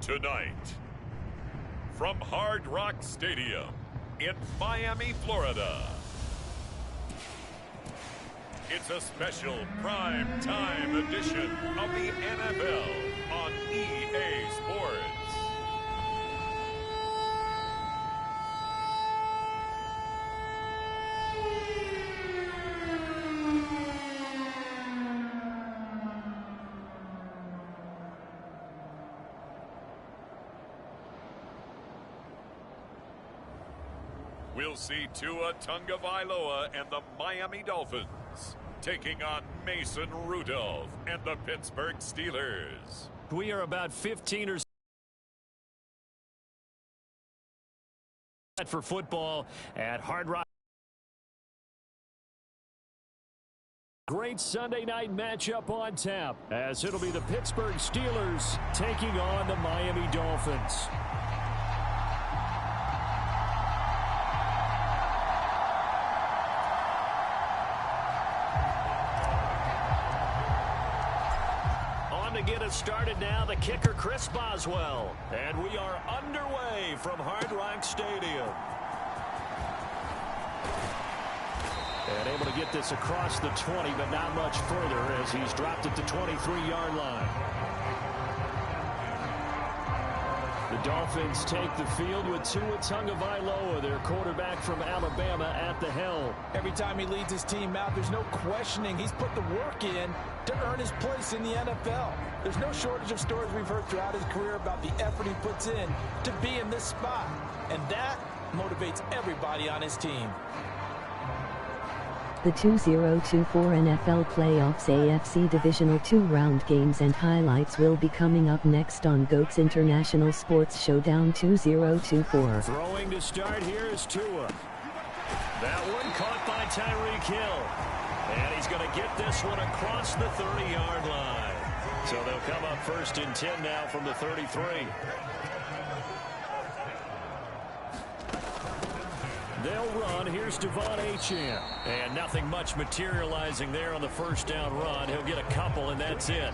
Tonight, from Hard Rock Stadium in Miami, Florida, it's a special prime time edition of the NFL on EA Sports. We'll see Tua Tagovailoa and the Miami Dolphins taking on Mason Rudolph and the Pittsburgh Steelers. We are about 15 or so for football at Hard Rock. Great Sunday night matchup on tap, as it'll be the Pittsburgh Steelers taking on the Miami Dolphins. To get us started now, the kicker Chris Boswell, and we are underway from Hard Rock Stadium. And able to get this across the 20, but not much further as he's dropped at the 23-yard line. The Dolphins take the field with Tua Tagovailoa, their quarterback from Alabama, at the helm. Every time he leads his team out, there's no questioning. He's put the work in to earn his place in the NFL. There's no shortage of stories we've heard throughout his career about the effort he puts in to be in this spot. And that motivates everybody on his team. The 2024 NFL Playoffs AFC Divisional 2-round games and highlights will be coming up next on GOAT's International Sports Showdown 2024. Throwing to start here is Tua. That one caught by Tyreek Hill. And he's going to get this one across the 30-yard line. So they'll come up 1st and 10 now from the 33. They'll run. Here's Devon Achane. And nothing much materializing there on the first down run. He'll get a couple, and that's it.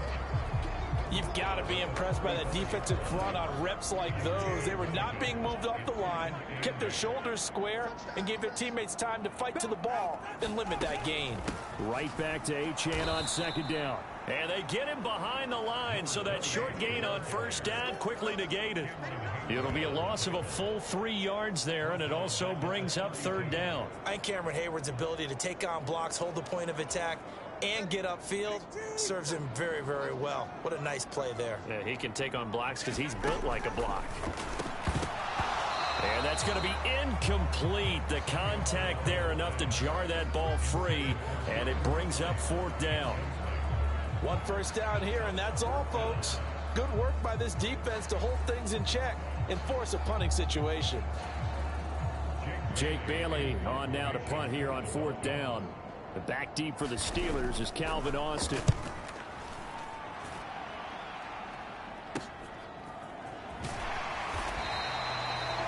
You've got to be impressed by that defensive front on reps like those. They were not being moved off the line, kept their shoulders square, and gave their teammates time to fight to the ball and limit that gain. Right back to Achane on 2nd down. And they get him behind the line, so that short gain on 1st down quickly negated. It'll be a loss of a full 3 yards there, and it also brings up 3rd down. I think Cameron Hayward's ability to take on blocks, hold the point of attack, and get upfield serves him very, very well. What a nice play there. Yeah, he can take on blocks because he's built like a block. And that's going to be incomplete. The contact there enough to jar that ball free, and it brings up 4th down. 1 first down here, and that's all, folks. Good work by this defense to hold things in check and force a punting situation. Jake Bailey on now to punt here on 4th down. The back deep for the Steelers is Calvin Austin.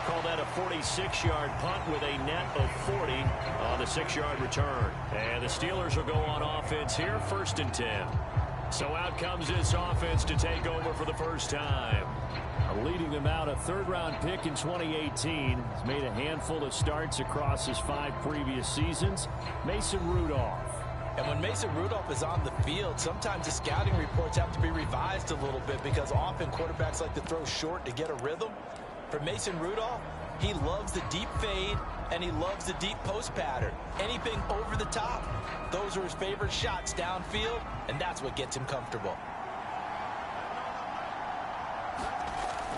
Call that a 46-yard punt with a net of 40 on the 6-yard return. And the Steelers will go on offense here, 1st and 10. So out comes this offense to take over for the first time. Leading them out, a 3rd-round pick in 2018. He's made a handful of starts across his 5 previous seasons. Mason Rudolph. And when Mason Rudolph is on the field, sometimes the scouting reports have to be revised a little bit because often quarterbacks like to throw short to get a rhythm. For Mason Rudolph, he loves the deep fade, and he loves the deep post pattern. Anything over the top, those are his favorite shots downfield, and that's what gets him comfortable.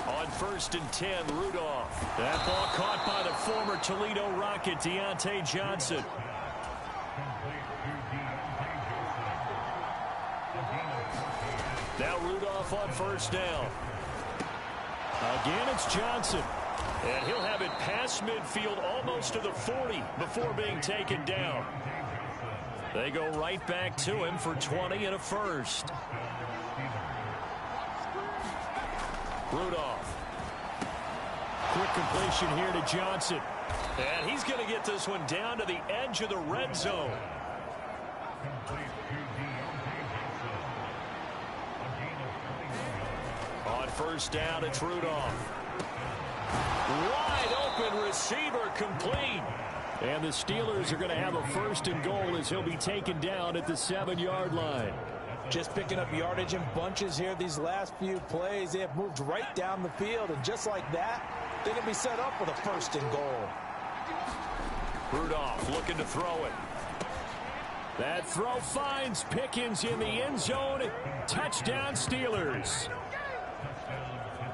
On 1st and 10, Rudolph. That ball caught by the former Toledo Rocket, Deontay Johnson. Now Rudolph on 1st down. Again, it's Johnson. And he'll have it past midfield almost to the 40 before being taken down. They go right back to him for 20 and a first. Rudolph. Quick completion here to Johnson. And he's going to get this one down to the edge of the red zone. On first down. It's Rudolph. Wide open receiver, complete. And the Steelers are going to have a first and goal as he'll be taken down at the 7-yard line. Just picking up yardage in bunches here these last few plays. They have moved right down the field, and just like that, they're going to be set up with a first and goal. Rudolph looking to throw it. That throw finds Pickens in the end zone. Touchdown, Steelers.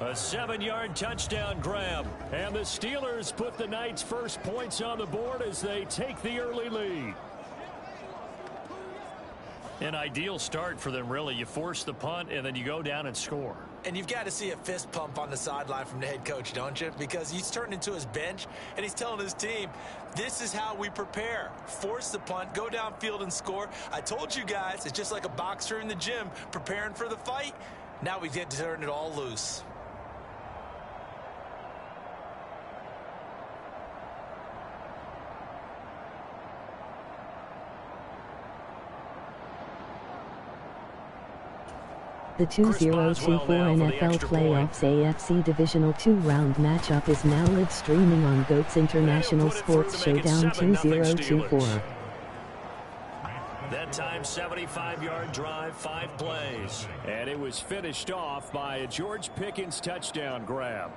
A 7-yard touchdown grab. And the Steelers put the Knights' first points on the board as they take the early lead. An ideal start for them, really. You force the punt, and then you go down and score. And you've got to see a fist pump on the sideline from the head coach, don't you? Because he's turned into his bench, and he's telling his team, this is how we prepare. Force the punt, go downfield and score. I told you guys, it's just like a boxer in the gym preparing for the fight. Now we get to turn it all loose. The 2024 NFL Playoffs AFC Divisional 2-round matchup is now live streaming on GOAT's International Sports Showdown 2024. That time, 75-yard drive, 5 plays. And it was finished off by a George Pickens touchdown grab.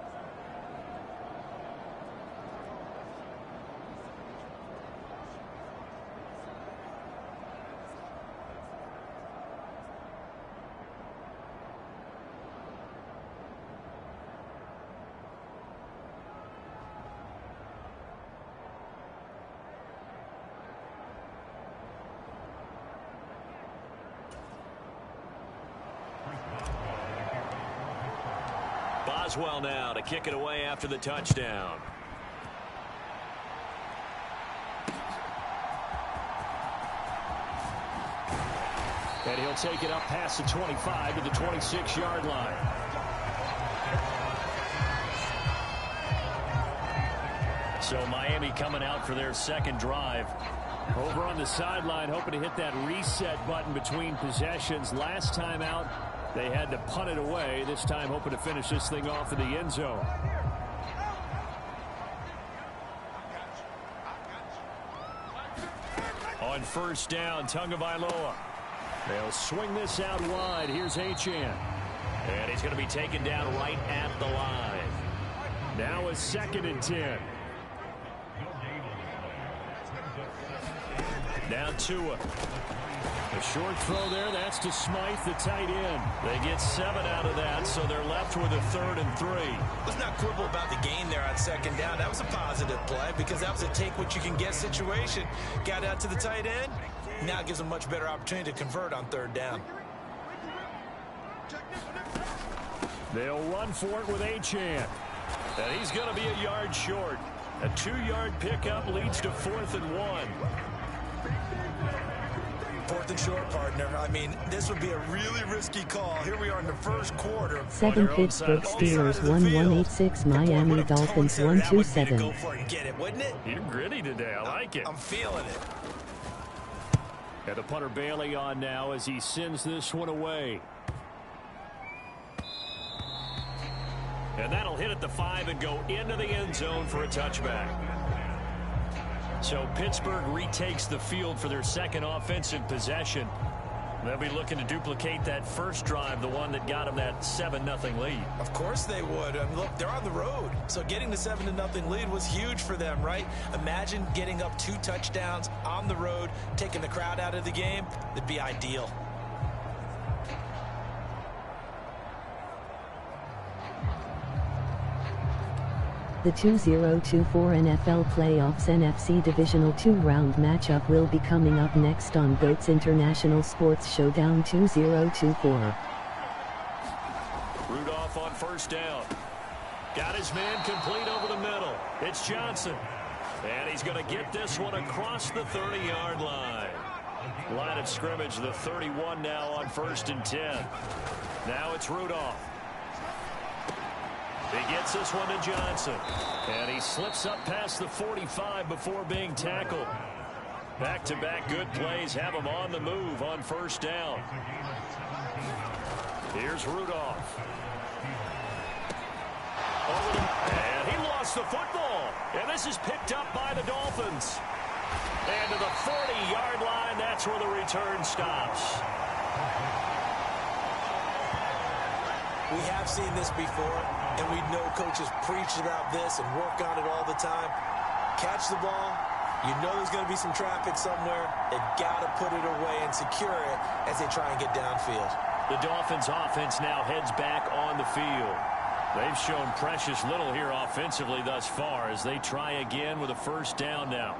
Boswell now to kick it away after the touchdown. And he'll take it up past the 25 to the 26-yard line. So Miami coming out for their second drive. Over on the sideline, hoping to hit that reset button between possessions. Last time out, they had to punt it away. This time hoping to finish this thing off in the end zone. On first down, Tagovailoa. They'll swing this out wide. Here's Achane. And he's going to be taken down right at the line. Now a 2nd and 10. Now Tua. A short throw there. That's to Smythe, the tight end. They get 7 out of that, so they're left with a 3rd and 3. Let's not quibble about the gain there on 2nd down. That was a positive play because that was a take-what-you-can-get situation. Got out to the tight end. Now it gives them a much better opportunity to convert on 3rd down. They'll run for it with Achane. And he's going to be a yard short. A 2-yard pickup leads to 4th and 1. 4th and short, partner. I mean, this would be a really risky call. Here we are in the first quarter. 7 Pittsburgh Steelers 1186 Miami Dolphins 127. Go for it and get it, wouldn't it? You're gritty today. I like it. I'm feeling it. And the punter Bailey on now as he sends this one away. And that'll hit at the 5 and go into the end zone for a touchback. So Pittsburgh retakes the field for their second offensive possession. They'll be looking to duplicate that first drive, the one that got them that 7-0 lead. Of course they would. I mean, look, they're on the road. So getting the 7-0 lead was huge for them, right? Imagine getting up 2 touchdowns on the road, taking the crowd out of the game. That'd be ideal. The 2024 NFL Playoffs NFC Divisional 2-round matchup will be coming up next on GOAT's International Sports Showdown 2024. Rudolph on first down. Got his man complete over the middle. It's Johnson. And he's going to get this one across the 30-yard line. Line of scrimmage, the 31 now on 1st and 10. Now it's Rudolph. He gets this one to Johnson. And he slips up past the 45 before being tackled. Back-to-back good plays have him on the move on first down. Here's Rudolph. And he lost the football. And this is picked up by the Dolphins. And to the 40-yard line, that's where the return stops. We have seen this before, and we know coaches preach about this and work on it all the time. Catch the ball. You know there's going to be some traffic somewhere. They've got to put it away and secure it as they try and get downfield. The Dolphins offense now heads back on the field. They've shown precious little here offensively thus far as they try again with a first down now.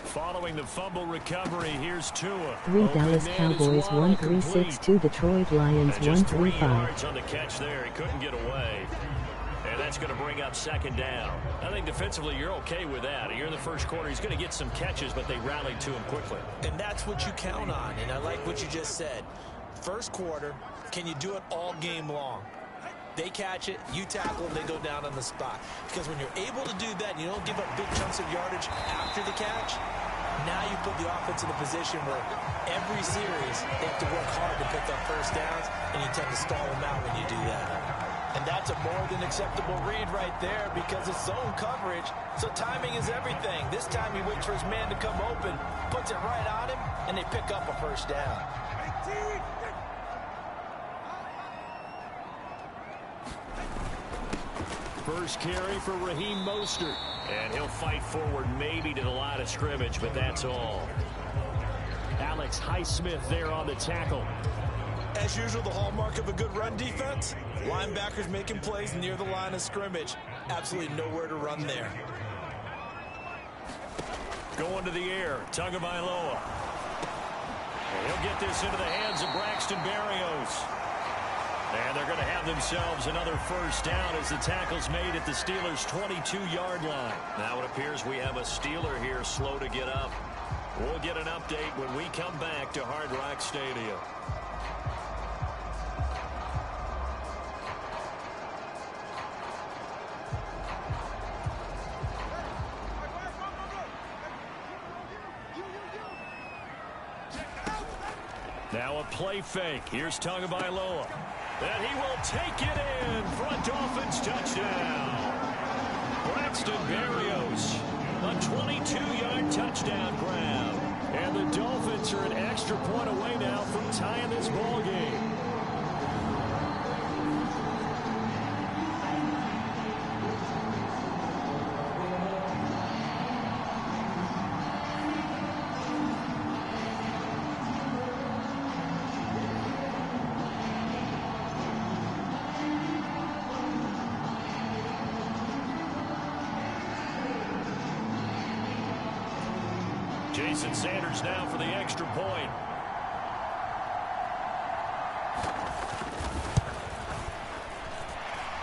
Following the fumble recovery, here's Tua. 3 Dallas Cowboys 136 2 Detroit Lions 135. Yards on the catch there. He couldn't get away. And that's going to bring up second down. I think defensively you're okay with that. Here in the first quarter, he's going to get some catches, but they rallied to him quickly. And that's what you count on, and I like what you just said. First quarter, can you do it all game long? They catch it, you tackle, and they go down on the spot. Because when you're able to do that, and you don't give up big chunks of yardage after the catch, now you put the offense in a position where every series they have to work hard to pick up first downs, and you tend to stall them out when you do that. And that's a more than acceptable read right there because it's zone coverage, so timing is everything. This time he waits for his man to come open, puts it right on him, and they pick up a first down. First carry for Raheem Mostert. And he'll fight forward maybe to the line of scrimmage, but that's all. Alex Highsmith there on the tackle. As usual, the hallmark of a good run defense, linebackers making plays near the line of scrimmage. Absolutely nowhere to run there. Going to the air, Tagovailoa. And he'll get this into the hands of Braxton Berrios. And they're going to have themselves another first down as the tackle's made at the Steelers' 22-yard line. Now it appears we have a Steeler here slow to get up. We'll get an update when we come back to Hard Rock Stadium. Now a play fake. Here's Tagovailoa. And he will take it in for a Dolphins touchdown. Braxton Berrios, a 22-yard touchdown grab. And the Dolphins are an extra point away now from tying this ball game. Jason Sanders now for the extra point.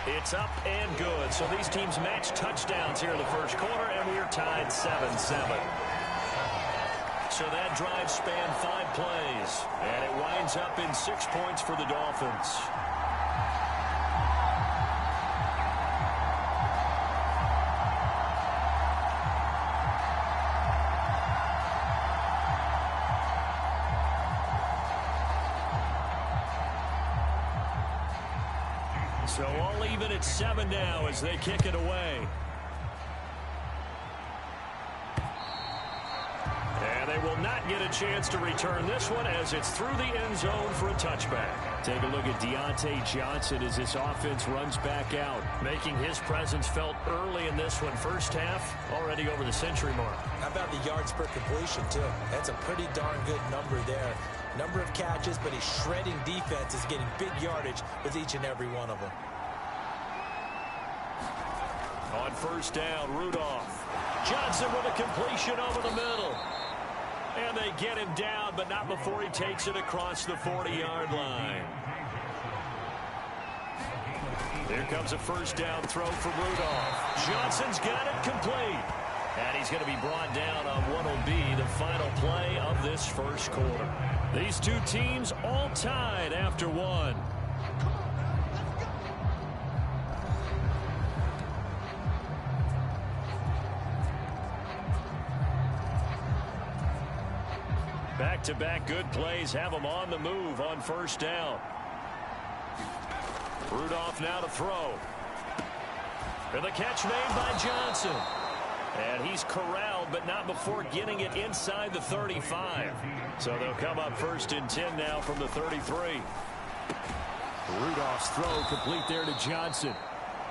It's up and good. So these teams match touchdowns here in the first quarter, and we are tied 7-7. So that drive spanned 5 plays, and it winds up in 6 points for the Dolphins. So all even at 7 now as they kick it away. And they will not get a chance to return this one as it's through the end zone for a touchback. Take a look at Deontay Johnson as this offense runs back out, making his presence felt early in this one. First half, already over the century mark. How about the yards per completion, too? That's a pretty darn good number there. Number of catches, but his shredding defense is getting big yardage with each and every one of them. On first down, Rudolph. Johnson with a completion over the middle. And they get him down, but not before he takes it across the 40-yard line. Here comes a first down throw for Rudolph. Johnson's got it complete. And he's going to be brought down on what will be the final play of this first quarter. These two teams all tied after one. Back-to-back good plays have them on the move on first down. Rudolph now to throw. And the catch made by Johnson. And he's corralled, but not before getting it inside the 35. So they'll come up first and 10 now from the 33. Rudolph's throw complete there to Johnson.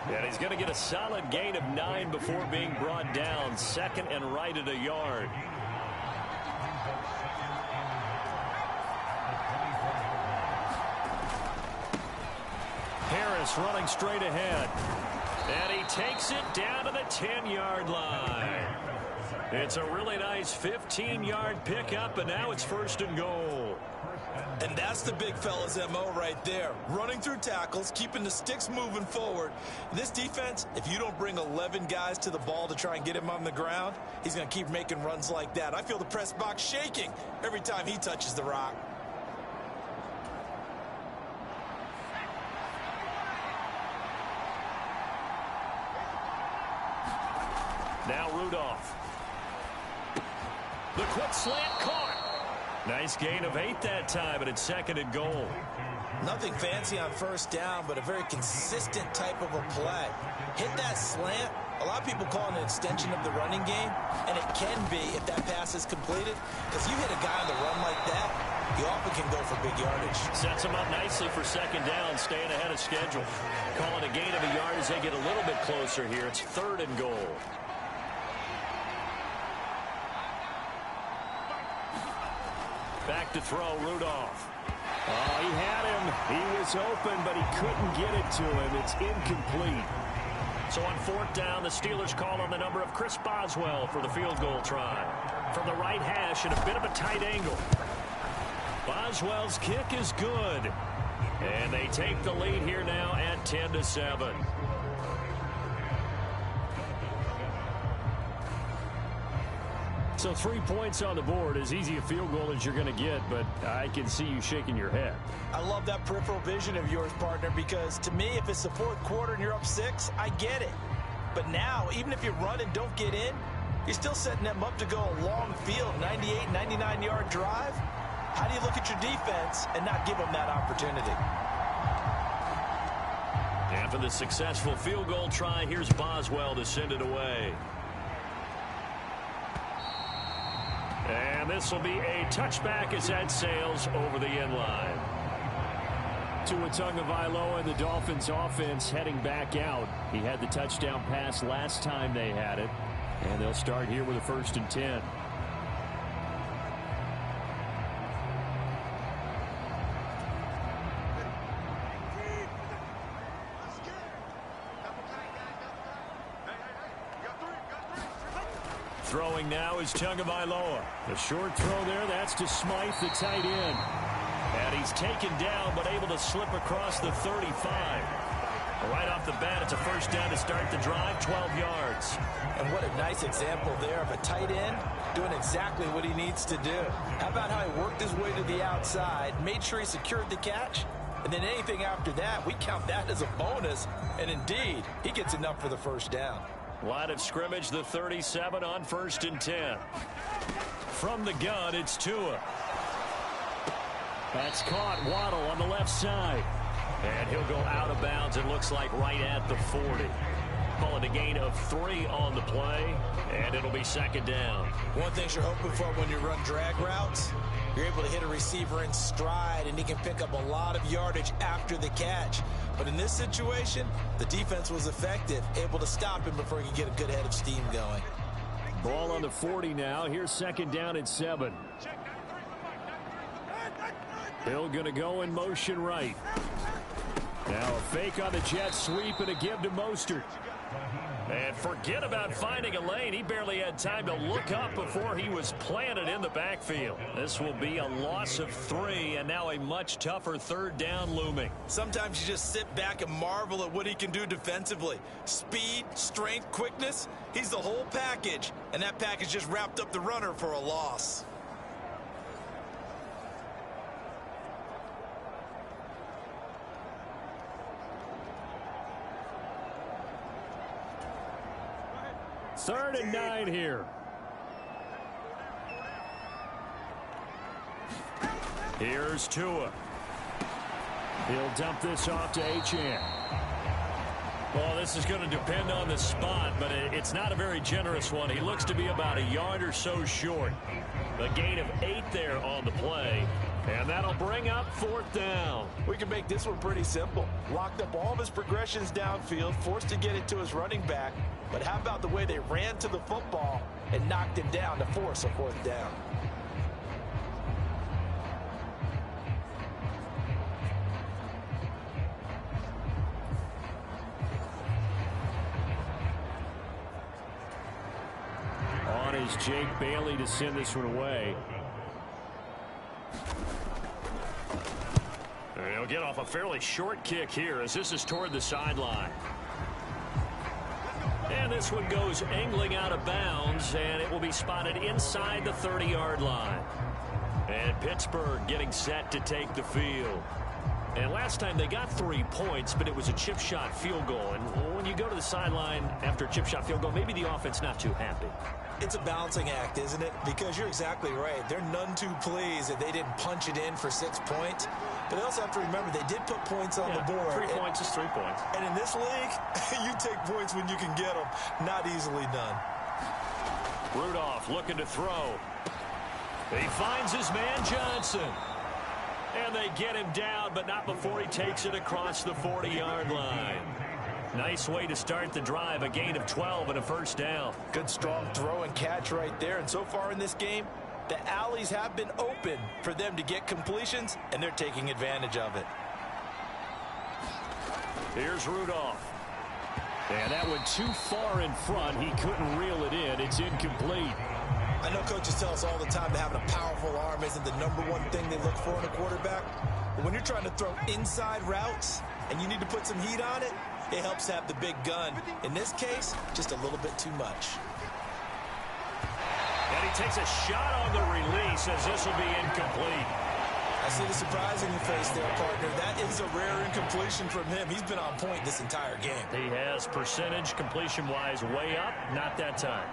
And he's going to get a solid gain of 9 before being brought down. Second and right at a yard. Harris running straight ahead. And he takes it down to the 10-yard line. It's a really nice 15-yard pickup, and now it's first and goal. And that's the big fella's MO right there. Running through tackles, keeping the sticks moving forward. This defense, if you don't bring 11 guys to the ball to try and get him on the ground, he's going to keep making runs like that. I feel the press box shaking every time he touches the rock. Now Rudolph. The quick slant caught. Nice gain of 8 that time, and it's second and goal. Nothing fancy on first down, but a very consistent type of a play. Hit that slant. A lot of people call it an extension of the running game, and it can be if that pass is completed. Because you hit a guy on the run like that, you often can go for big yardage. Sets him up nicely for second down, staying ahead of schedule. Calling a gain of a yard as they get a little bit closer here. It's third and goal. Back to throw, Rudolph. Oh, he had him. He was open, but he couldn't get it to him. It's incomplete. So on fourth down, the Steelers call on the number of Chris Boswell for the field goal try. From the right hash at a bit of a tight angle. Boswell's kick is good. And they take the lead here now at 10-7. So 3 points on the board, as easy a field goal as you're going to get, but I can see you shaking your head. I love that peripheral vision of yours, partner, because to me, if it's the fourth quarter and you're up 6, I get it. But now, even if you run and don't get in, you're still setting them up to go a long field, 98, 99-yard drive. How do you look at your defense and not give them that opportunity? After the successful field goal try, here's Boswell to send it away. And this will be a touchback as that sails over the end line. Tua Tagovailoa and the Dolphins offense heading back out. He had the touchdown pass last time they had it. And they'll start here with a first and 10. Throwing now is Tagovailoa. The short throw there, that's to Smythe, the tight end. And he's taken down, but able to slip across the 35. Right off the bat, it's a first down to start the drive, 12 yards. And what a nice example there of a tight end doing exactly what he needs to do. How about how he worked his way to the outside, made sure he secured the catch, and then anything after that, we count that as a bonus. And indeed, he gets enough for the first down. Line of scrimmage, the 37 on first and 10. From the gun, it's Tua. That's caught. Waddle on the left side. And he'll go out of bounds, it looks like right at the 40. Calling a gain of 3 on the play, and it'll be second down. One thing you're hoping for when you run drag routes, you're able to hit a receiver in stride, and he can pick up a lot of yardage after the catch. But in this situation, the defense was effective, able to stop him before he could get a good head of steam going. Ball on the 40 now. Here's second down at 7. Hill going to go in motion right. Now a fake on the jet sweep and a give to Mostert. And forget about finding a lane. He barely had time to look up before he was planted in the backfield. This will be a loss of 3, and now a much tougher third down looming. Sometimes you just sit back and marvel at what he can do defensively. Speed, strength, quickness, he's the whole package. And that package just wrapped up the runner for a loss. Third and 9 here. Here's Tua. He'll dump this off to Achane. Well, this is going to depend on the spot, but it's not a very generous one. He looks to be about a yard or so short. A gain of 8 there on the play, and that'll bring up 4th down. We can make this one pretty simple. Locked up all of his progressions downfield, forced to get it to his running back. But how about the way they ran to the football and knocked him down to force a 4th down? On is Jake Bailey to send this one away. He'll get off a fairly short kick here as this is toward the sideline. And this one goes angling out of bounds, and it will be spotted inside the 30-yard line. And Pittsburgh getting set to take the field. And last time they got 3 points, but it was a chip shot field goal. And when you go to the sideline after a chip shot field goal, maybe the offense not too happy. It's a balancing act, isn't it? Because you're exactly right. They're none too pleased that they didn't punch it in for 6 points. But they also have to remember they did put points on the board. 3 points is 3 points. And in this league, you take points when you can get them. Not easily done. Rudolph looking to throw. He finds his man Johnson. And they get him down, but not before he takes it across the 40-yard line. Nice way to start the drive, a gain of 12 and a 1st down. Good strong throw and catch right there. And so far in this game, the alleys have been open for them to get completions, and they're taking advantage of it. Here's Rudolph. And that went too far in front. He couldn't reel it in. It's incomplete. I know coaches tell us all the time that having a powerful arm isn't the #1 thing they look for in a quarterback. But when you're trying to throw inside routes and you need to put some heat on it, it helps to have the big gun. In this case, just a little bit too much. And he takes a shot on the release as this will be incomplete. I see the surprise in your face there, partner. That is a rare incompletion from him. He's been on point this entire game. He has percentage completion-wise way up, not that time.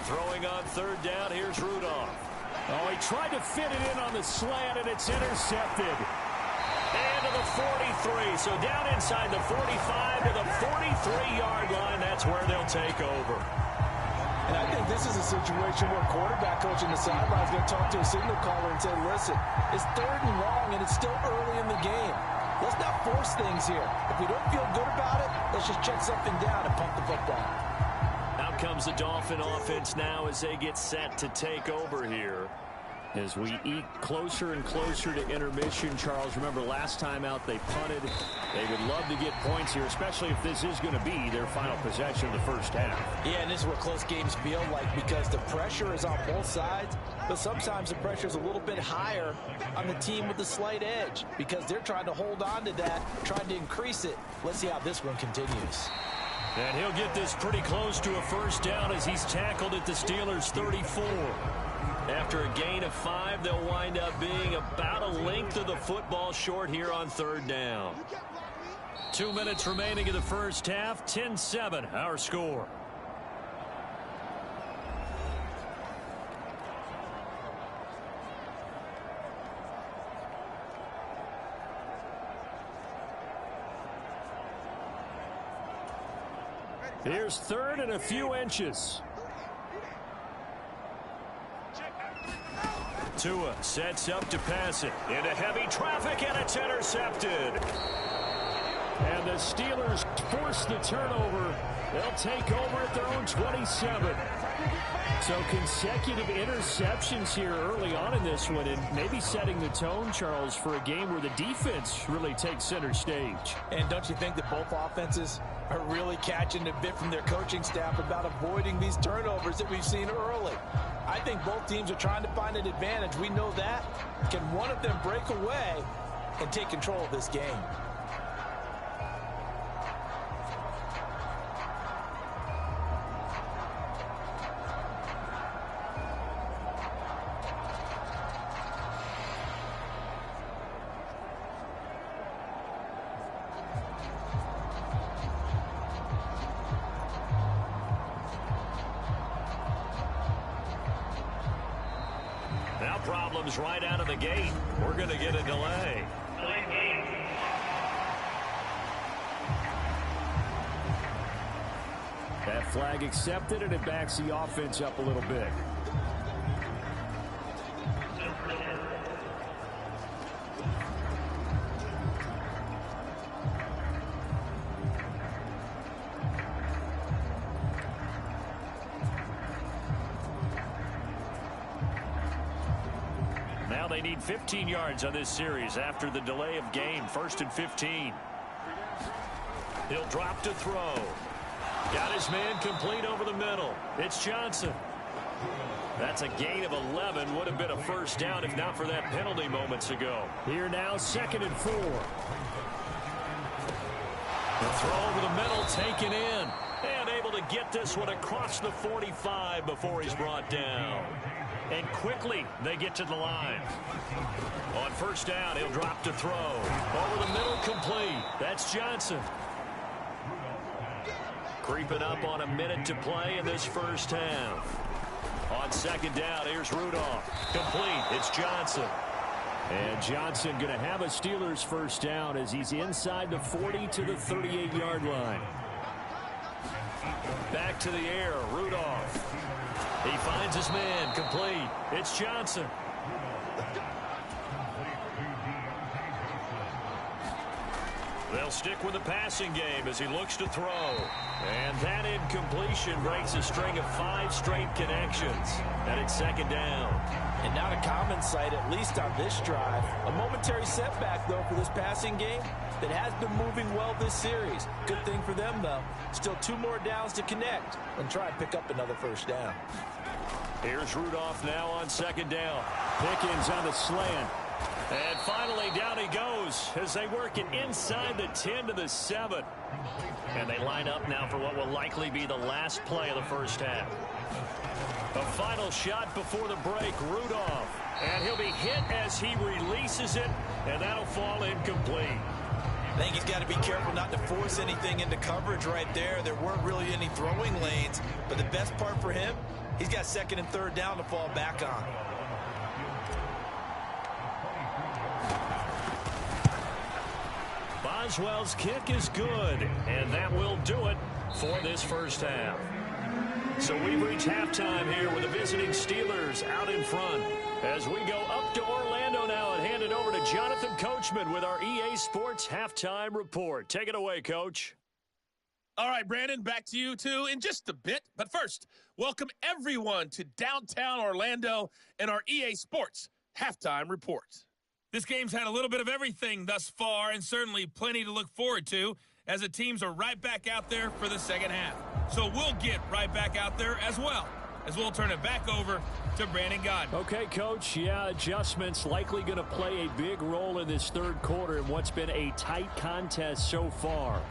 Throwing on 3rd down, here's Rudolph. Oh, he tried to fit it in on the slant, and it's intercepted. And to the 43, so down inside the 45 to the 43-yard line. That's where they'll take over. And I think this is a situation where quarterback coach in the sideline is going to talk to a signal caller and say, listen, it's 3rd and long, and it's still early in the game. Let's not force things here. If we don't feel good about it, let's just check something down and pump the football. Out comes the Dolphin offense now as they get set to take over here. As we eat closer and closer to intermission, Charles, remember last time out they punted. They would love to get points here, especially if this is going to be their final possession of the 1st half. Yeah, and this is what close games feel like because the pressure is on both sides, but sometimes the pressure is a little bit higher on the team with the slight edge because they're trying to hold on to that, trying to increase it. Let's see how this one continues. And he'll get this pretty close to a 1st down as he's tackled at the Steelers' 34. After a gain of 5, they'll wind up being about a length of the football short here on 3rd down. 2 minutes remaining in the 1st half, 10-7 our score. Here's 3rd and a few inches. Tua sets up to pass it into heavy traffic, and it's intercepted. And the Steelers force the turnover. They'll take over at their own 27. So consecutive interceptions here early on in this one, and maybe setting the tone, Charles, for a game where the defense really takes center stage. And don't you think that both offenses are really catching a bit from their coaching staff about avoiding these turnovers that we've seen early? I think both teams are trying to find an advantage. We know that. Can one of them break away and take control of this game? problems right out of the gate. We're going to get a delay. That flag accepted, and it backs the offense up a little bit. Now they need 15 yards on this series after the delay of game. 1st and 15. He'll drop to throw. Got his man complete over the middle. It's Johnson. That's a gain of 11. Would have been a first down if not for that penalty moments ago. Here now, 2nd and 4. The throw over the middle taken in. And able to get this one across the 45 before he's brought down. And quickly they get to the line. On 1st down, he'll drop to throw. Over the middle, complete. That's Johnson. Creeping up on a minute to play in this first half. On 2nd down, here's Rudolph. Complete. It's Johnson. And Johnson going to have a Steelers first down as he's inside the 40 to the 38-yard line. Back to the air, Rudolph. He finds his man, complete. It's Johnson. They'll stick with the passing game as he looks to throw. And that incompletion breaks a string of 5 straight connections. And it's 2nd down. And not a common sight, at least on this drive. A momentary setback, though, for this passing game that has been moving well this series. Good thing for them, though. Still 2 more downs to connect and try and pick up another first down. Here's Rudolph now on 2nd down. Pickens on the slant. And finally, down he goes as they work it inside the 10 to the 7. And they line up now for what will likely be the last play of the first half. A final shot before the break, Rudolph. And he'll be hit as he releases it, and that'll fall incomplete. I think he's got to be careful not to force anything into coverage right there. There weren't really any throwing lanes, but the best part for him, he's got 2nd and 3rd down to fall back on. Boswell's kick is good, and that will do it for this first half. So we've reached halftime here with the visiting Steelers out in front. As we go up to Orlando now and hand it over to Jonathan Coachman with our EA Sports Halftime Report. Take it away, Coach. All right, Brandon, back to you, too, in just a bit. But first, welcome everyone to downtown Orlando and our EA Sports Halftime Report. This game's had a little bit of everything thus far and certainly plenty to look forward to as the teams are right back out there for the second half. So we'll get right back out there as well as we'll turn it back over to Brandon Godden. Okay, Coach. Yeah, adjustments likely going to play a big role in this third quarter in what's been a tight contest so far.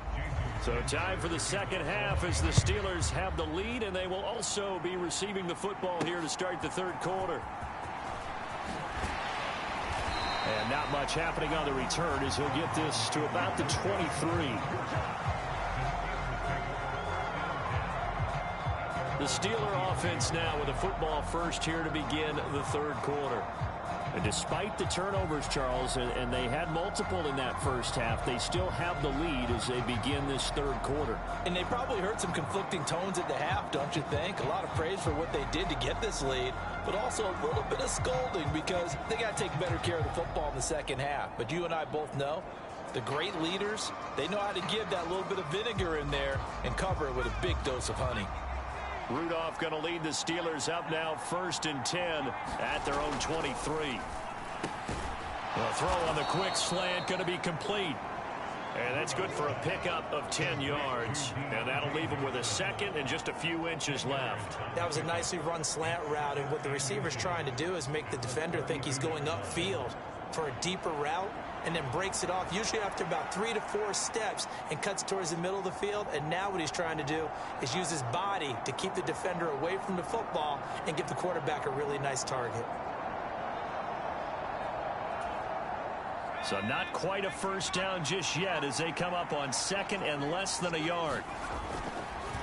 So time for the second half as the Steelers have the lead, and they will also be receiving the football here to start the third quarter. And not much happening on the return as he'll get this to about the 23. The Steeler offense now with the football first here to begin the third quarter. And despite the turnovers, Charles, and they had multiple in that first half, they still have the lead as they begin this third quarter. And they probably heard some conflicting tones at the half, don't you think? A lot of praise for what they did to get this lead, but also a little bit of scolding because they got to take better care of the football in the second half. But you and I both know the great leaders, they know how to give that little bit of vinegar in there and cover it with a big dose of honey. Rudolph going to lead the Steelers up now 1st and 10 at their own 23. The throw on the quick slant going to be complete. And that's good for a pickup of 10 yards. And that'll leave him with a second and just a few inches left. That was a nicely run slant route. And what the receiver's trying to do is make the defender think he's going upfield for a deeper route and then breaks it off, usually after about 3 to 4 steps, and cuts towards the middle of the field. And now what he's trying to do is use his body to keep the defender away from the football and give the quarterback a really nice target. So not quite a first down just yet as they come up on 2nd and less than a yard.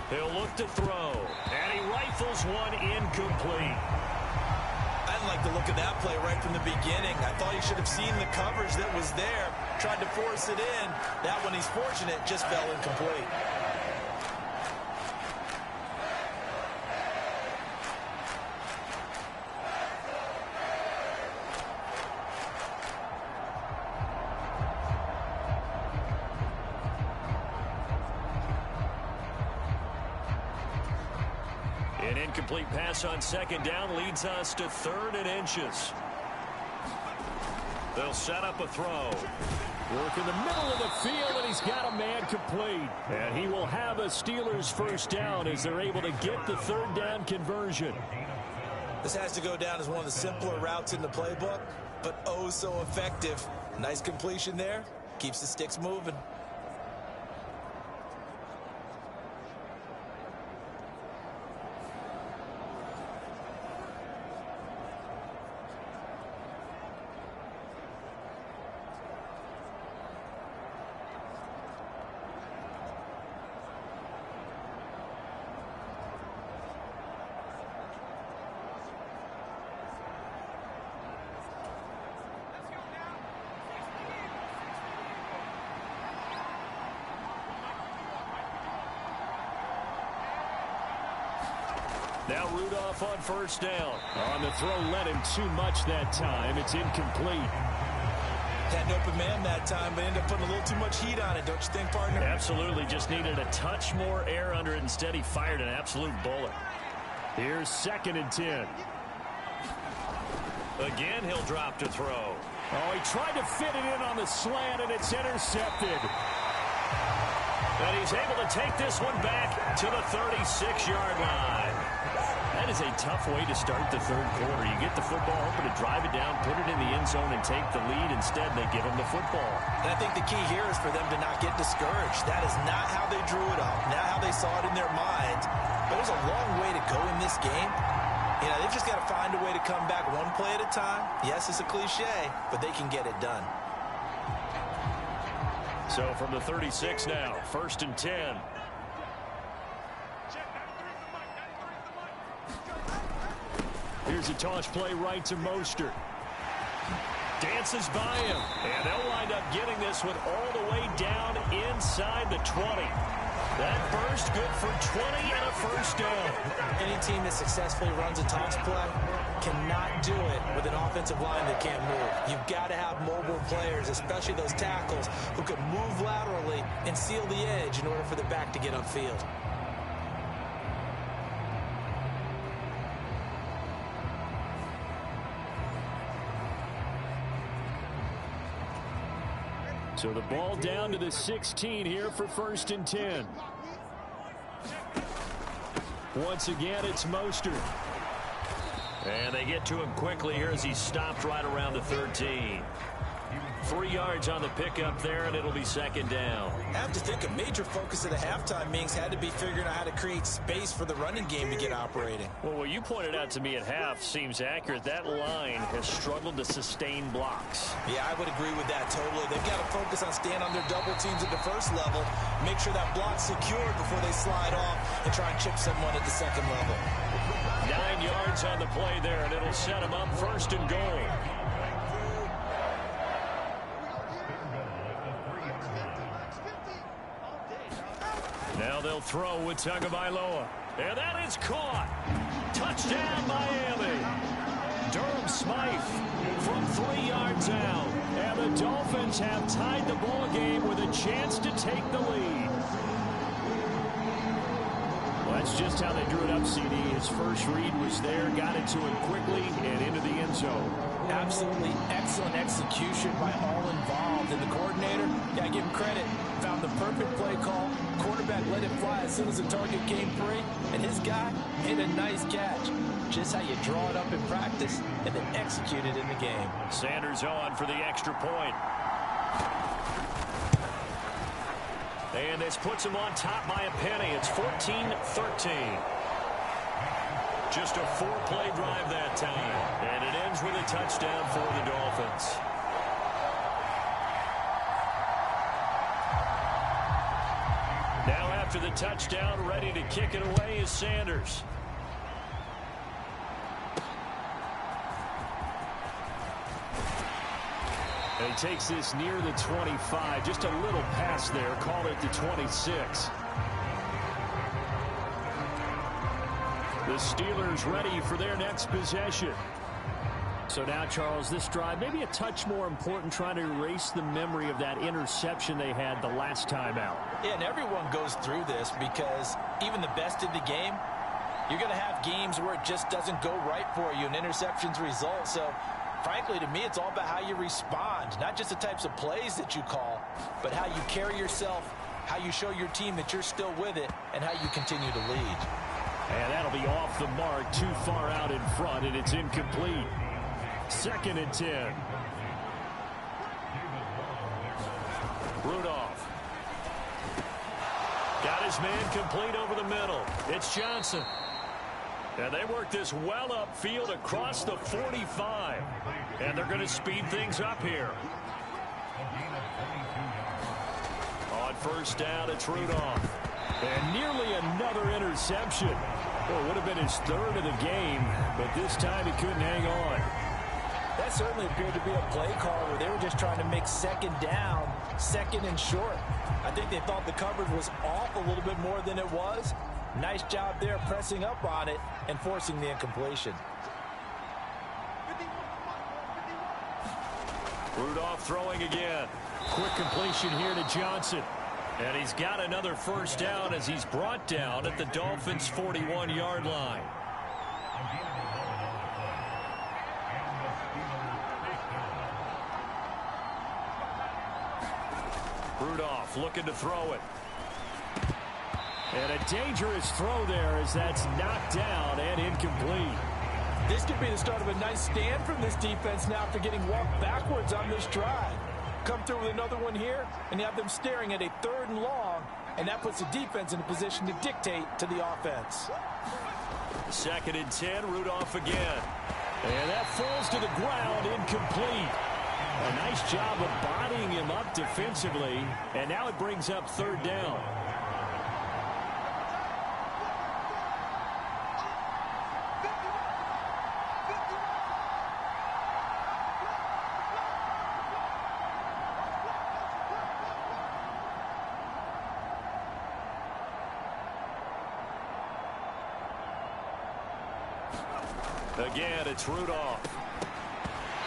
He'll look to throw, and he rifles one incomplete. I like the look of that play right from the beginning. I thought he should have seen the coverage that was there, tried to force it in. That one, he's fortunate, just fell incomplete. An incomplete pass on second down leads us to 3rd and inches. They'll set up a throw. Work in the middle of the field, and he's got a man complete. And he will have a Steelers first down as they're able to get the 3rd down conversion. This has to go down as one of the simpler routes in the playbook, but oh so effective. Nice completion there. Keeps the sticks moving. Now Rudolph on first down. On the throw, led him too much that time. It's incomplete. Had an open man that time, but ended up putting a little too much heat on it, don't you think, partner? Absolutely. Just needed a touch more air under it. Instead, he fired an absolute bullet. Here's 2nd and 10. Again, he'll drop to throw. Oh, he tried to fit it in on the slant, and it's intercepted. And he's able to take this one back to the 36-yard line. That is a tough way to start the 3rd quarter. You get the football, hoping to drive it down, put it in the end zone, and take the lead. Instead, they give him the football. And I think the key here is for them to not get discouraged. That is not how they drew it up, not how they saw it in their minds. But there's a long way to go in this game. You know, they've just got to find a way to come back one play at a time. Yes, it's a cliche, but they can get it done. So from the 36 now, 1st and 10. Here's a toss play right to Mostert. Dances by him. And they'll wind up getting this one all the way down inside the 20. That burst good for 20 and a first down. Any team that successfully runs a toss play cannot do it with an offensive line that can't move. You've got to have mobile players, especially those tackles, who can move laterally and seal the edge in order for the back to get upfield. So the ball down to the 16 here for 1st and 10. Once again, it's Mostert. And they get to him quickly here as he stopped right around the 13. 3 yards on the pickup there, and it'll be 2nd down. I have to think a major focus of the halftime meetings had to be figuring out how to create space for the running game to get operating. Well, what you pointed out to me at half seems accurate. That line has struggled to sustain blocks. Yeah, I would agree with that totally. They've got to focus on staying on their double teams at the first level, make sure that block's secured before they slide off and try and chip someone at the second level. 9 yards on the play there, and it'll set them up 1st and goal. Now they'll throw with Tagovailoa. And that is caught. Touchdown, Miami. Durham Smythe from 3 yards out. And the Dolphins have tied the ball game with a chance to take the lead. Well, that's just how they drew it up, CD. His first read was there, got it to him quickly, and into the end zone. Absolutely excellent execution by all involved. And the coordinator, got to give him credit, found the perfect play call. Quarterback let it fly as soon as the target came free. And his guy made a nice catch. Just how you draw it up in practice and then execute it in the game. Sanders on for the extra point. And this puts him on top by a penny. It's 14-13. Just a 4-play drive that time. And it ends with a touchdown for the Dolphins. Now after the touchdown, ready to kick it away is Sanders. And he takes this near the 25. Just a little pass there. Called it the 26. The Steelers ready for their next possession. So now, Charles, this drive maybe a touch more important, trying to erase the memory of that interception they had the last time out. Yeah, and everyone goes through this because even the best in the game, you're going to have games where it just doesn't go right for you and interceptions result. So, frankly, to me, it's all about how you respond, not just the types of plays that you call, but how you carry yourself, how you show your team that you're still with it, and how you continue to lead. And that'll be off the mark, too far out in front, and it's incomplete. 2nd and 10. Rudolph. Got his man complete over the middle. It's Johnson. And they work this well upfield across the 45. And they're going to speed things up here. On 1st down, it's Rudolph. And nearly another interception. Well, it would have been his 3rd of the game, but this time he couldn't hang on. That certainly appeared to be a play call where they were just trying to make 2nd down, 2nd and short. I think they thought the coverage was off a little bit more than it was. Nice job there pressing up on it and forcing the incompletion. Rudolph throwing again. Quick completion here to Johnson. And he's got another 1st down as he's brought down at the Dolphins' 41-yard line. Rudolph looking to throw it. And a dangerous throw there as that's knocked down and incomplete. This could be the start of a nice stand from this defense now after getting walked backwards on this drive. Come through with another one here, and you have them staring at a 3rd and long, and that puts the defense in a position to dictate to the offense. 2nd and 10, Rudolph again. And that falls to the ground, incomplete. A nice job of bodying him up defensively, and now it brings up 3rd down. Again, it's Rudolph.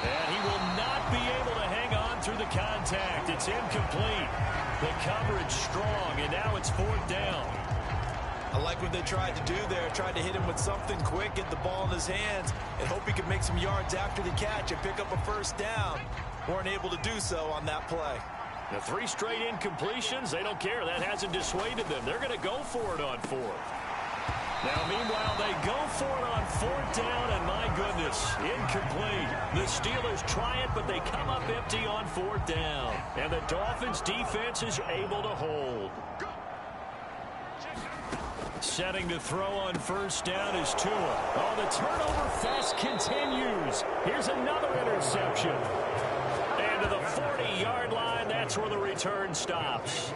And he will not be able to hang on through the contact. It's incomplete. The coverage strong, and now it's 4th down. I like what they tried to do there. Tried to hit him with something quick, get the ball in his hands, and hope he could make some yards after the catch and pick up a 1st down. Weren't able to do so on that play. The 3 straight incompletions, they don't care. That hasn't dissuaded them. They're going to go for it on 4th. Now, meanwhile, they go for it on 4th down, and my goodness, incomplete. The Steelers try it, but they come up empty on 4th down. And the Dolphins' defense is able to hold. Setting to throw on 1st down is Tua. Oh, the turnover fest continues. Here's another interception. And to the 40-yard line, that's where the return stops.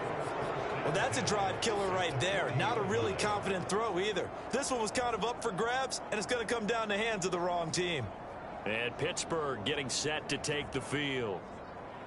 Well, that's a drive killer right there. Not a really confident throw either. This one was kind of up for grabs, and it's going to come down the hands of the wrong team. And Pittsburgh getting set to take the field.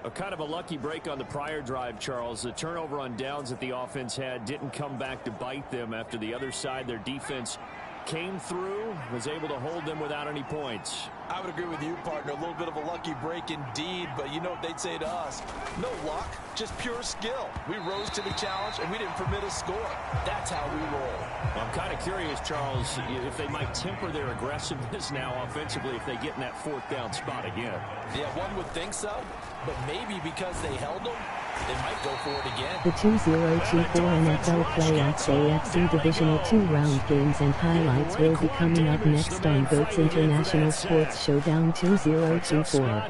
A kind of a lucky break on the prior drive, Charles. The turnover on downs that the offense had didn't come back to bite them after the other side. Their defense came through, was able to hold them without any points. I would agree with you, partner. A little bit of a lucky break indeed, but you know what they'd say to us? No luck, just pure skill. We rose to the challenge, and we didn't permit a score. That's how we roll. I'm kind of curious, Charles, if they might temper their aggressiveness now offensively if they get in that 4th down spot again. Yeah, one would think so, but maybe because they held them, they might go for it again. The 2024 NFL Playoffs AFC Divisional 2-round games and highlights will be coming up next on GOAT's International Sports Showdown 2024.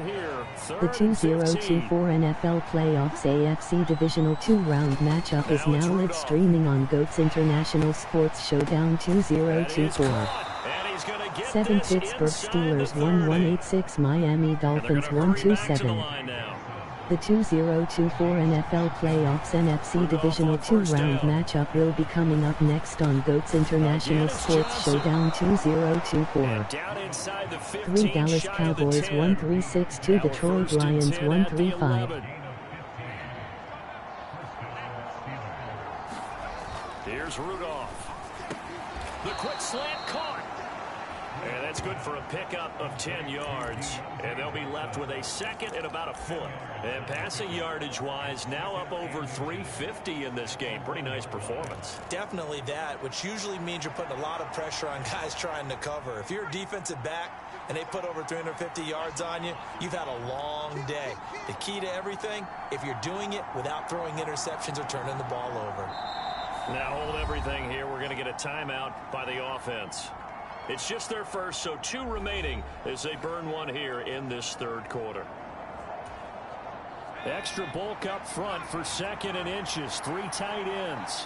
The 2024 NFL Playoffs AFC Divisional 2-round matchup is now live streaming on GOAT's International Sports Showdown 2024. 7 Pittsburgh Steelers 1-186 Miami Dolphins 1-2-7. The 2024 NFL Playoffs NFC Divisional 2-round matchup will be coming up next on GOAT's International Sports Showdown 2024. 3 Dallas Cowboys 1-3-6-2 Detroit Lions 1-3-5. Here's Rudolph. The quick slant caught. And that's good for a pickup of 10 yards. And they'll be left with a second and about a foot. And passing yardage-wise, now up over 350 in this game. Pretty nice performance. Definitely that, which usually means you're putting a lot of pressure on guys trying to cover. If you're a defensive back and they put over 350 yards on you, you've had a long day. The key to everything, if you're doing it without throwing interceptions or turning the ball over. Now hold everything here. We're going to get a timeout by the offense. It's just their first, so 2 remaining as they burn one here in this third quarter. Extra bulk up front for 2nd and inches. 3 tight ends.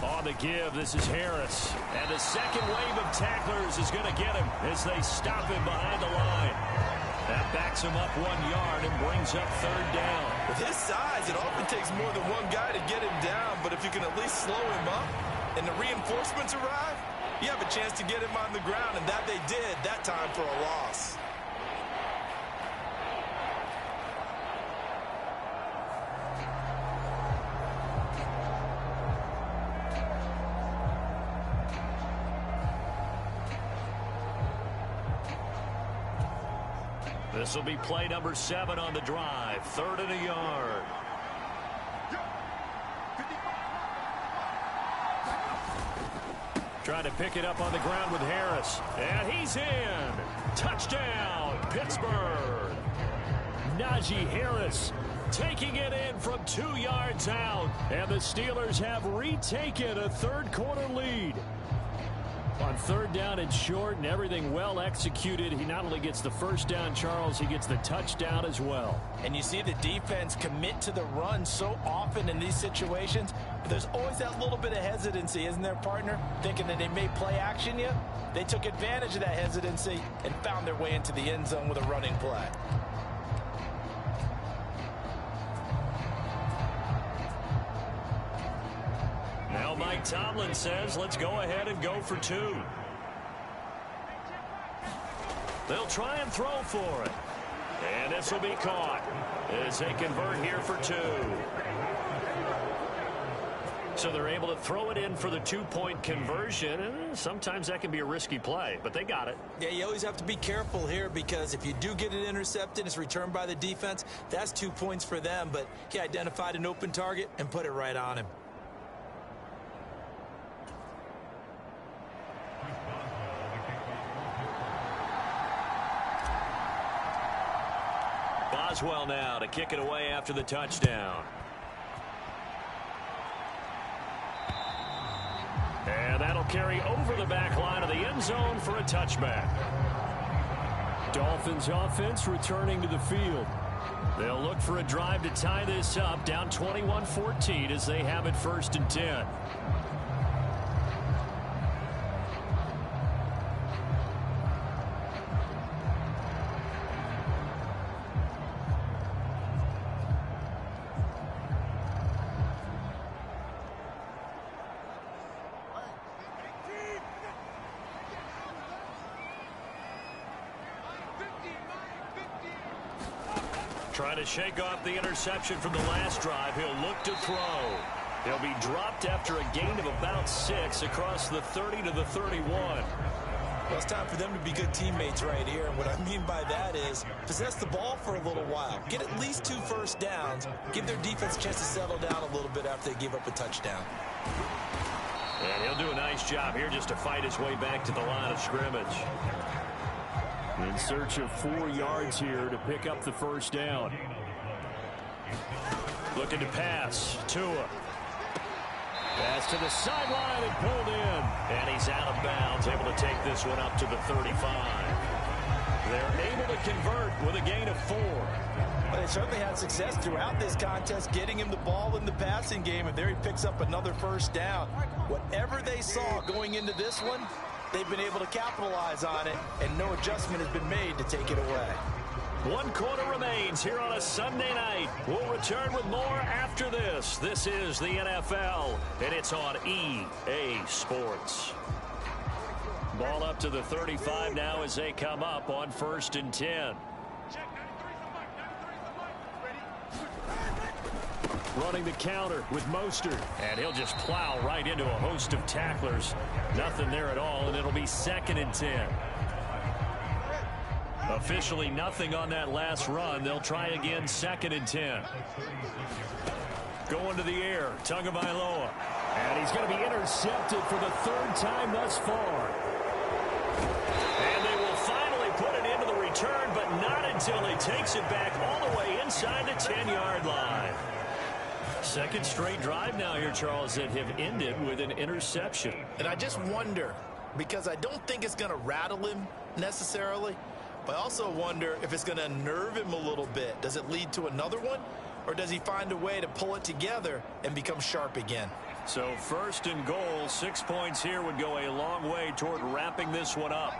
On the give, this is Harris. And the second wave of tacklers is going to get him as they stop him behind the line. That backs him up 1 yard and brings up 3rd down. With his size, it often takes more than one guy to get him down, but if you can at least slow him up and the reinforcements arrive, you have a chance to get him on the ground, and that they did that time for a loss. This will be play number 7 on the drive. 3rd and a yard. Trying to pick it up on the ground with Harris. And he's in. Touchdown, Pittsburgh. Najee Harris taking it in from 2 yards out. And the Steelers have retaken a third quarter lead. On 3rd down and short and everything well executed, he not only gets the first down, Charles, he gets the touchdown as well. And you see the defense commit to the run so often in these situations, but there's always that little bit of hesitancy, isn't there, partner? Thinking that they may play action you. They took advantage of that hesitancy and found their way into the end zone with a running play. Now Mike Tomlin says, let's go ahead and go for 2. They'll try and throw for it. And this will be caught as they convert here for 2. So they're able to throw it in for the 2-point conversion. And sometimes that can be a risky play, but they got it. Yeah, you always have to be careful here because if you do get it intercepted, it's returned by the defense. That's 2 points for them, but he identified an open target and put it right on him. Boswell now to kick it away after the touchdown. And that'll carry over the back line of the end zone for a touchback. Dolphins offense returning to the field. They'll look for a drive to tie this up, down 21-14 as they have it 1st and 10. Trying to shake off the interception from the last drive. He'll look to throw. He'll be dropped after a gain of about 6 across the 30 to the 31. Well, it's time for them to be good teammates right here. And what I mean by that is possess the ball for a little while. Get at least 2 first downs. Give their defense a chance to settle down a little bit after they give up a touchdown. And he'll do a nice job here just to fight his way back to the line of scrimmage. In search of 4 yards here to pick up the first down. Looking to pass. Tua. Pass to the sideline and pulled in. And he's out of bounds, able to take this one up to the 35. They're able to convert with a gain of 4. But they certainly had success throughout this contest, getting him the ball in the passing game, and there he picks up another first down. Whatever they saw going into this one, they've been able to capitalize on it, and no adjustment has been made to take it away. 1 quarter remains here on a Sunday night. We'll return with more after this. This is the NFL, and it's on EA Sports. Ball up to the 35 now as they come up on 1st and 10. Running the counter with Mostert, and he'll just plow right into a host of tacklers. Nothing there at all, and it'll be 2nd and 10. Officially nothing on that last run. They'll try again, 2nd and 10. Going to the air, Tagovailoa. And he's going to be intercepted for the 3rd time thus far. And they will finally put it into the return, but not until he takes it back all the way inside the 10-yard line. 2nd straight drive now here, Charles, that have ended with an interception. And I just wonder, because I don't think it's going to rattle him necessarily, but I also wonder if it's going to unnerve him a little bit. Does it lead to another one, or does he find a way to pull it together and become sharp again? So 1st and goal, 6 points here would go a long way toward wrapping this one up.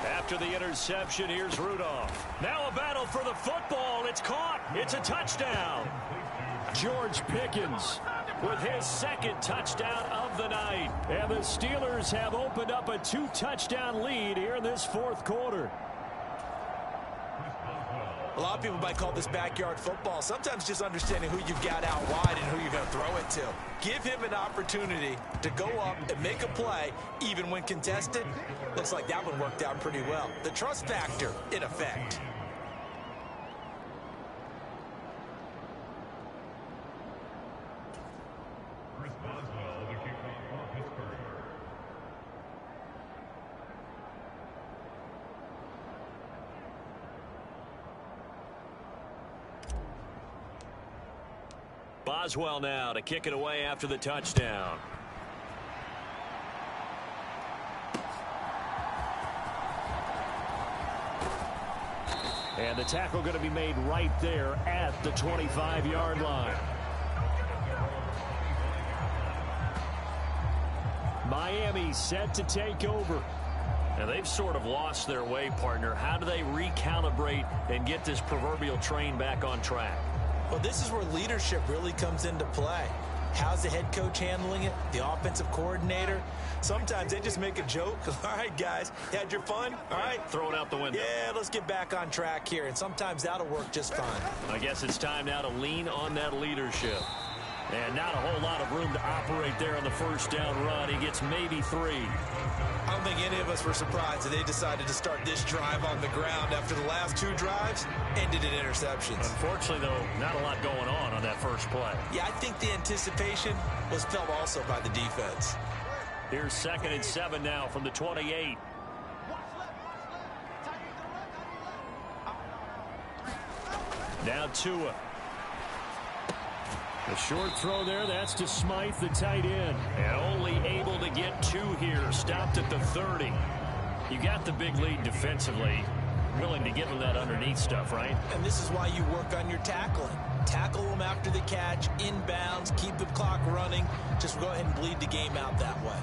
After the interception, here's Rudolph. Now a battle for the football. It's caught. It's a touchdown. George Pickens with his 2nd touchdown of the night. And the Steelers have opened up a 2-touchdown lead here in this 4th quarter. A lot of people might call this backyard football. Sometimes just understanding who you've got out wide and who you're going to throw it to. Give him an opportunity to go up and make a play, even when contested. Looks like that one worked out pretty well. The trust factor in effect. Boswell now to kick it away after the touchdown. And the tackle going to be made right there at the 25-yard line. Miami set to take over. Now they've sort of lost their way, partner. How do they recalibrate and get this proverbial train back on track? Well, this is where leadership really comes into play. How's the head coach handling it? The offensive coordinator? Sometimes they just make a joke. All right, guys, you had your fun? All right. Throw it out the window. Yeah, let's get back on track here. And sometimes that'll work just fine. I guess it's time now to lean on that leadership. And not a whole lot of room to operate there on the 1st down run. He gets maybe 3. I don't think any of us were surprised that they decided to start this drive on the ground after the last 2 drives ended in interceptions. Unfortunately, though, not a lot going on that first play. Yeah, I think the anticipation was felt also by the defense. Here's 2nd and 7 now from the 28. Now Tua. The short throw there, that's to Smythe, the tight end. And only able to get 2 here, stopped at the 30. You got the big lead defensively. Willing to give him that underneath stuff, right? And this is why you work on your tackling. Tackle them after the catch, inbounds, keep the clock running. Just go ahead and bleed the game out that way.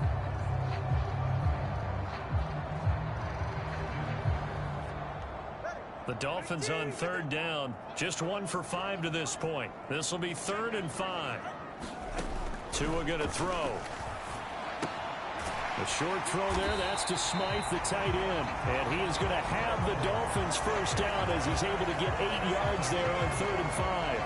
The Dolphins on 3rd down. Just 1 for 5 to this point. This will be 3rd and 5. Tua going to throw. The short throw there, that's to Smythe, the tight end. And he is going to have the Dolphins 1st down as he's able to get 8 yards there on 3rd and 5.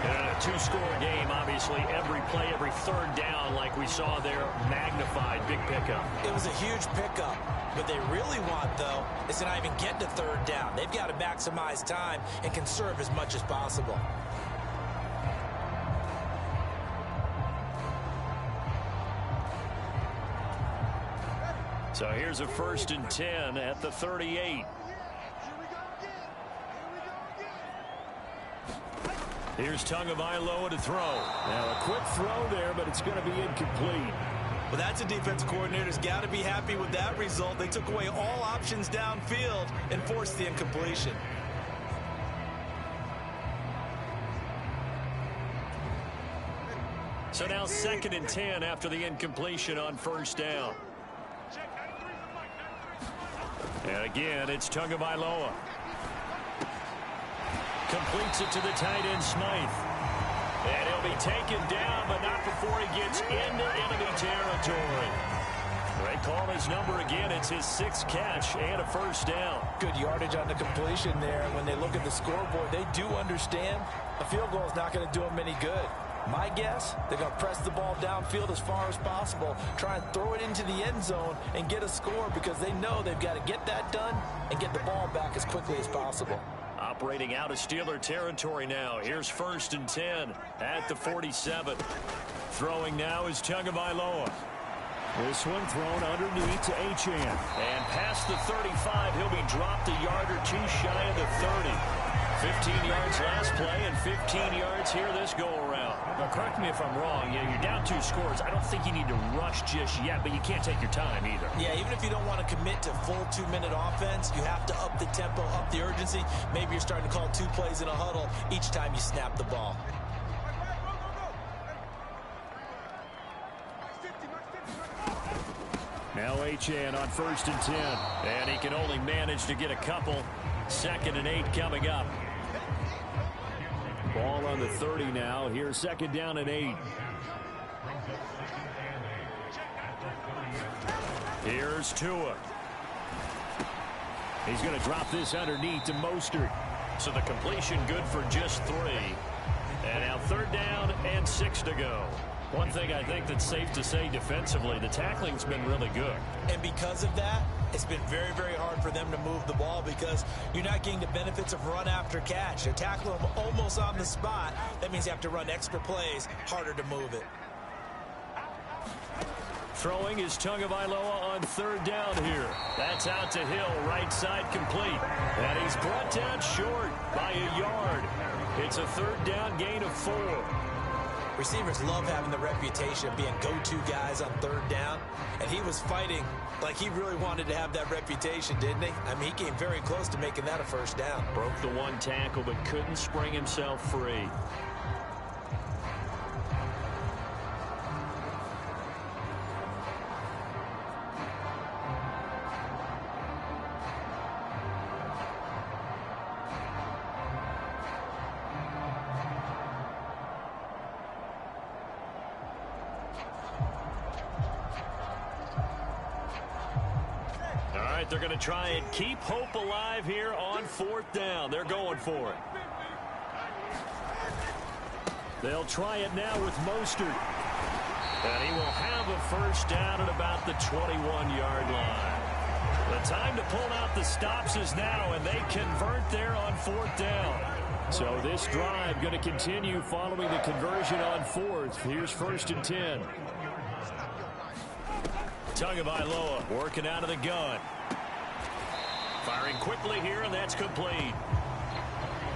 And in a 2-score game, obviously, every play, every 3rd down, like we saw there, magnified, big pickup. It was a huge pickup. What they really want, though, is to not even get to 3rd down. They've got to maximize time and conserve as much as possible. So here's a 1st and 10 at the 38. Here's Tagovailoa to throw. Now a quick throw there, but it's going to be incomplete. Well, that's a defense coordinator's got to be happy with that result. They took away all options downfield and forced the incompletion. So now 2nd and 10 after the incompletion on 1st down. And again, it's Tagovailoa. Completes it to the tight end, Smythe. And he'll be taken down, but not before he gets into enemy territory. They call his number again. It's his 6th catch and a first down. Good yardage on the completion there. When they look at the scoreboard, they do understand a field goal is not going to do them any good. My guess, they're going to press the ball downfield as far as possible, try and throw it into the end zone and get a score because they know they've got to get that done and get the ball back as quickly as possible. Operating out of Steeler territory now. Here's 1st and 10 at the 47. Throwing now is Tagovailoa. This one thrown underneath to Achane. And past the 35, he'll be dropped a yard or two shy of the 30. 15 yards last play and 15 yards here this go-around. Now, correct me if I'm wrong. Yeah, you're down 2 scores. I don't think you need to rush just yet, but you can't take your time either. Yeah, even if you don't want to commit to full 2-minute offense, you have to up the tempo, up the urgency. Maybe you're starting to call 2 plays in a huddle each time you snap the ball. Now Achane on 1st and 10. And he can only manage to get a couple. 2nd and 8 coming up. Ball on the 30 now. Here's 2nd down and 8. Here's Tua. He's going to drop this underneath to Mostert. So the completion good for just 3. And now 3rd down and 6 to go. One thing I think that's safe to say defensively, the tackling's been really good. And because of that, it's been very, very hard for them to move the ball because you're not getting the benefits of run after catch. They tackle them almost on the spot. That means you have to run extra plays, harder to move it. Throwing is Tagovailoa on 3rd down here. That's out to Hill, right side complete. And he's brought down short by a yard. It's a 3rd down gain of 4. Receivers love having the reputation of being go-to guys on 3rd down, and he was fighting like he really wanted to have that reputation, didn't he? I mean, he came very close to making that a 1st down. Broke the 1 tackle, but couldn't spring himself free. They're going to try and keep hope alive here on 4th down. They're going for it. They'll try it now with Mostert. And he will have a 1st down at about the 21-yard line. The time to pull out the stops is now, and they convert there on 4th down. So this drive going to continue following the conversion on 4th. Here's 1st and 10. Tagovailoa working out of the gun. Firing quickly here, and that's complete.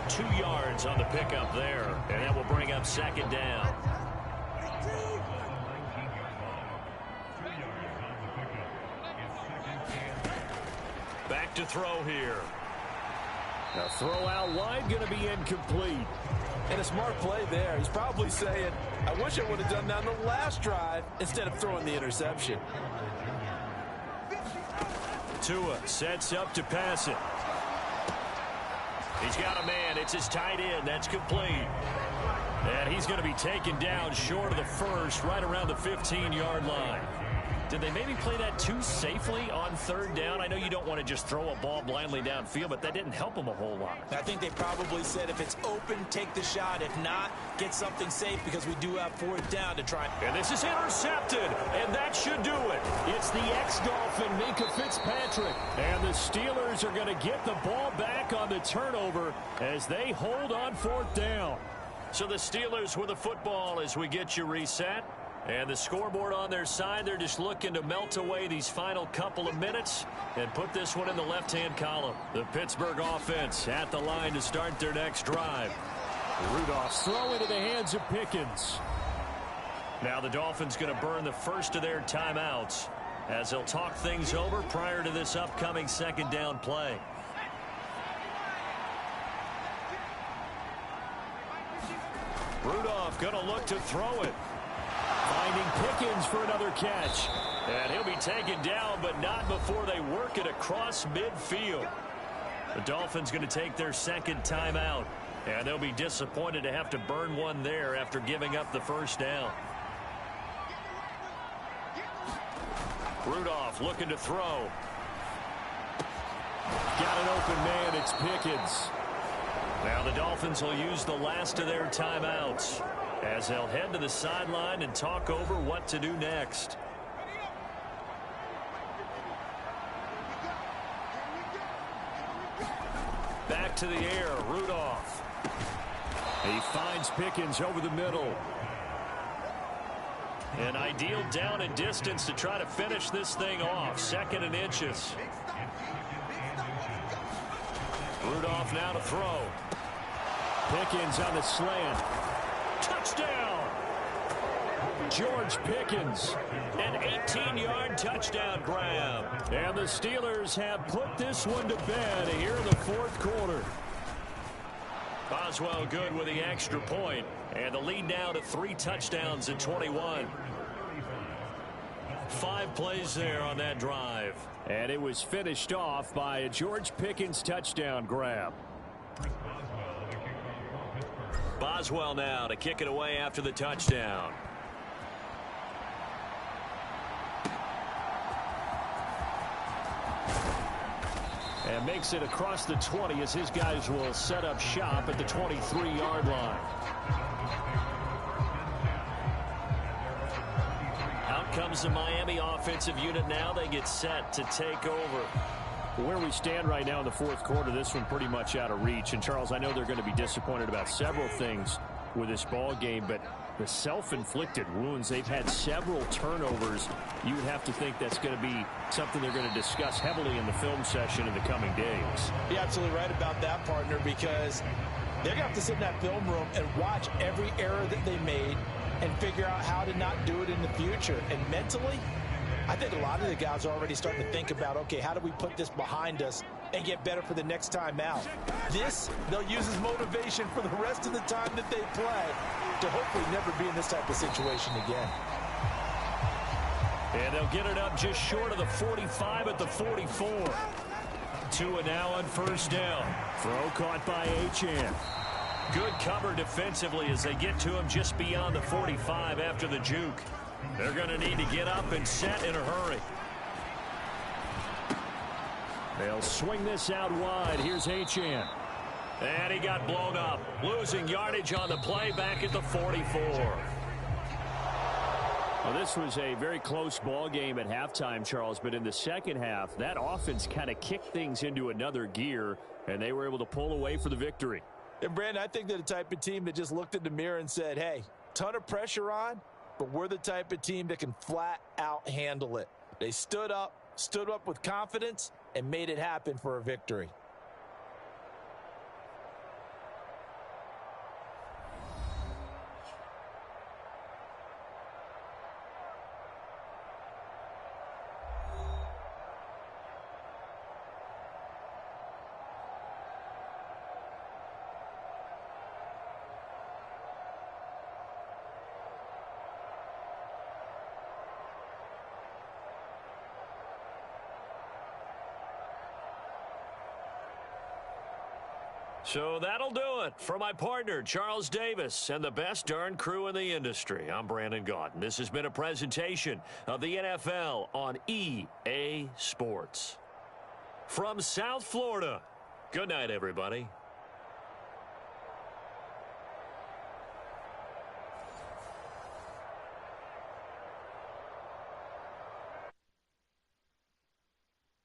2 yards on the pickup there, and that will bring up 2nd down. Back to throw here. A throw out wide, going to be incomplete. And a smart play there. He's probably saying, I wish I would have done that on the last drive instead of throwing the interception. Tua sets up to pass it. He's got a man. It's his tight end. That's complete. And he's going to be taken down short of the 1st, right around the 15-yard line. Did they maybe play that too safely on 3rd down? I know you don't want to just throw a ball blindly downfield, but that didn't help them a whole lot. I think they probably said if it's open, take the shot. If not, get something safe because we do have 4th down to try. And this is intercepted, and that should do it. It's the ex-Dolphin, Mika Fitzpatrick. And the Steelers are going to get the ball back on the turnover as they hold on 4th down. So the Steelers with the football as we get you reset. And the scoreboard on their side, they're just looking to melt away these final couple of minutes and put this one in the left-hand column. The Pittsburgh offense at the line to start their next drive. Rudolph's throw into the hands of Pickens. Now the Dolphins going to burn the first of their timeouts as they'll talk things over prior to this upcoming 2nd down play. Rudolph going to look to throw it. Finding Pickens for another catch. And he'll be taken down, but not before they work it across midfield. The Dolphins going to take their second timeout. And they'll be disappointed to have to burn one there after giving up the first down. Rudolph looking to throw. Got an open man. It's Pickens. Now the Dolphins will use the last of their timeouts as they'll head to the sideline and talk over what to do next. Back to the air. Rudolph. He finds Pickens over the middle. An ideal down and distance to try to finish this thing off. 2nd and inches. Rudolph now to throw. Pickens on the slant. Touchdown! George Pickens. An 18-yard touchdown grab. And the Steelers have put this one to bed here in the 4th quarter. Boswell good with the extra point. And the lead now to 3 touchdowns at 21. 5 plays there on that drive. And it was finished off by a George Pickens touchdown grab. Boswell now to kick it away after the touchdown. And makes it across the 20 as his guys will set up shop at the 23-yard line. Out comes the Miami offensive unit now. They get set to take over. Where we stand right now in the 4th quarter, this one pretty much out of reach. And, Charles, I know they're going to be disappointed about several things with this ball game, but the self-inflicted wounds, they've had several turnovers. You would have to think that's going to be something they're going to discuss heavily in the film session in the coming days. You're absolutely right about that, partner, because they're going to have to sit in that film room and watch every error that they made and figure out how to not do it in the future. And mentally, I think a lot of the guys are already starting to think about, okay, how do we put this behind us and get better for the next time out? This, they'll use as motivation for the rest of the time that they play to hopefully never be in this type of situation again. And they'll get it up just short of the 45 at the 44. Tua now on 1st down. Throw caught by Achane. Good cover defensively as they get to him just beyond the 45 after the juke. They're going to need to get up and set in a hurry. They'll swing this out wide. Here's Achane. And he got blown up. Losing yardage on the play back at the 44. Well, this was a very close ball game at halftime, Charles, but in the second half, that offense kind of kicked things into another gear, and they were able to pull away for the victory. And, Brandon, I think they're the type of team that just looked in the mirror and said, hey, ton of pressure on, but we're the type of team that can flat out handle it. They stood up with confidence, and made it happen for a victory. So that'll do it for my partner, Charles Davis, and the best darn crew in the industry. I'm Brandon Gaudin. This has been a presentation of the NFL on EA Sports. From South Florida, good night, everybody.